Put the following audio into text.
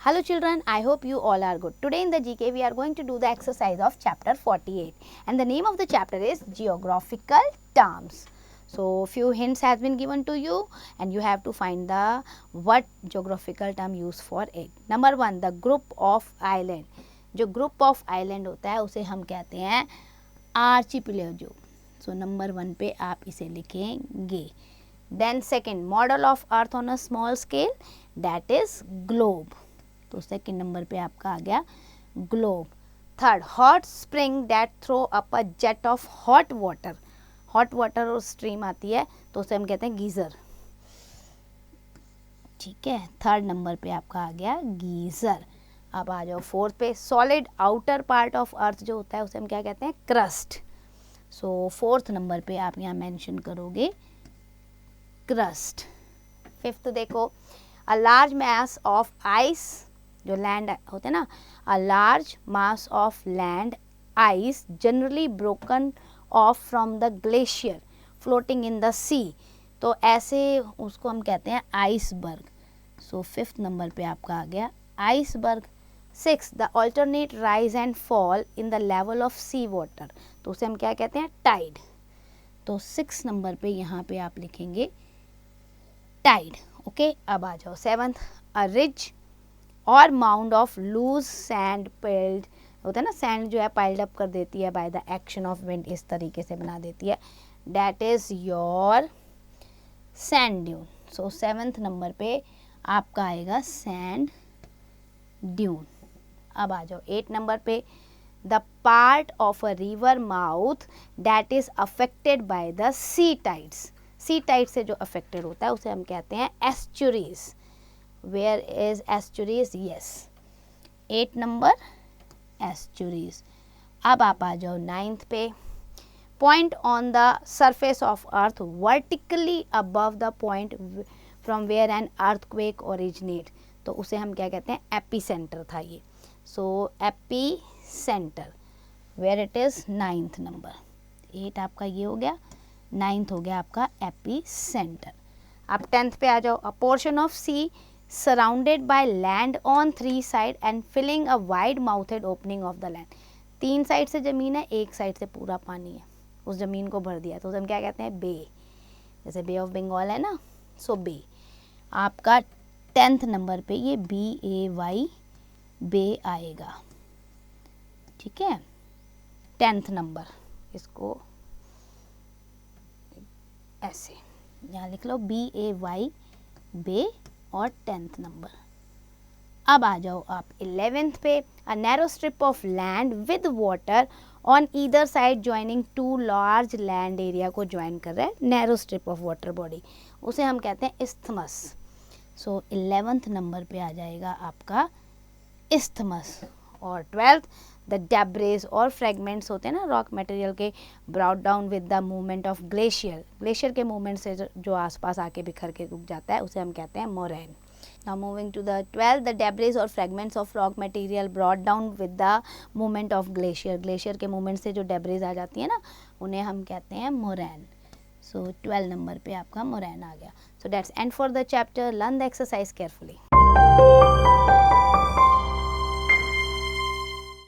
Hello children, I hope you all are good. Today in the GK we are going to do the exercise of chapter 48 and the name of the chapter is geographical terms. So few hints has been given to you and you have to find the what geographical term used for it. Number 1, the group of island. जो group of island होता है उसे हम कहते हैं archipelago. So number 1 पे आप इसे लिखेंगे. Then second, model of earth on a small scale, that is globe. तो सेकेंड नंबर पे आपका आ गया globe. Third, hot spring that throw up a jet of hot water. Hot water और स्ट्रीम आती है तो उसे हम कहते हैं गीज़र. ठीक है, थर्ड नंबर पे आपका आ गया गीज़र. अब आ जाओ फोर्थ पे. Solid outer part of earth जो होता है उसे हम क्या कहते हैं? क्रस्ट. सो फोर्थ नंबर पे आप यहाँ मेंशन करोगे क्रस्ट. फिफ्थ देखो, a large mass of ice. जो लैंड होते हैं ना, a large mass of land ice generally broken off from the glacier floating in the sea. तो ऐसे उसको हम कहते हैं आइसबर्ग. सो फिफ्थ नंबर पे आपका आ गया iceberg. Six, the alternate rise and fall in the level of sea water. तो उसे हम क्या कहते हैं? टाइड. तो सिक्स नंबर पे यहाँ पे आप लिखेंगे टाइड. ओके, अब आ जाओ seventh, a ridge or mound of loose sand piled. होता है ना, सैंड जो है पाइल्ड अप कर देती है by the action of wind, इस तरीके से बना देती है. That is your sand dune. So seventh number पे आपका आएगा सैंड ड्यून. अब आ जाओ एट नंबर पे, the part of a river mouth that is affected by the sea tides. Sea tide से जो अफेक्टेड होता है उसे हम कहते हैं estuaries. Where is estuaries? Yes, 8 number estuaries. अब आप आ जाओ नाइन्थ पे. Point on the surface of earth vertically above the point from where an earthquake originate. तो उसे हम क्या कहते हैं? एपीसेंटर था ये. So epicentre where it is ninth number. 8 आपका ये हो गया, नाइन्थ हो गया आपका एपीसेंटर. आप टेंथ पे आ जाओ. A portion of sea surrounded by land on three side and filling a wide mouthed opening of the land. 3 side से ज़मीन है, एक साइड से पूरा पानी है, उस ज़मीन को भर दिया तो हम क्या कहते हैं? बे. जैसे बे ऑफ बंगाल है ना, सो बे. आपका 10th नंबर पे ये BAY बे आएगा. ठीक है, 10th नंबर. इसको ऐसे यहाँ लिख लो BAY बे और 10th नंबर. अब आ जाओ आप 11th पे. A narrow strip of land with water on either side joining two large land area को ज्वाइन कर रहा है narrow strip of water body, उसे हम कहते हैं इस्थमस. सो 11th नंबर पे आ जाएगा आपका इस्थमस. और 12th, द डेब्रेज और फ्रेगमेंट्स होते हैं ना रॉक मटेरियल के, brought down with the movement of glacier. Glacier के मूवमेंट से जो आसपास आके बिखर के रुक जाता है उसे हम कहते हैं moraine. Now moving to the 12th, the debris और fragments of rock material brought down with the movement of glacier. Glacier के मूवमेंट से जो डेब्रेज आ जाती है ना उन्हें हम कहते हैं मोरैन. सो 12 नंबर पे आपका मोरैन आ गया. So that's and for the chapter. Learn the exercise carefully.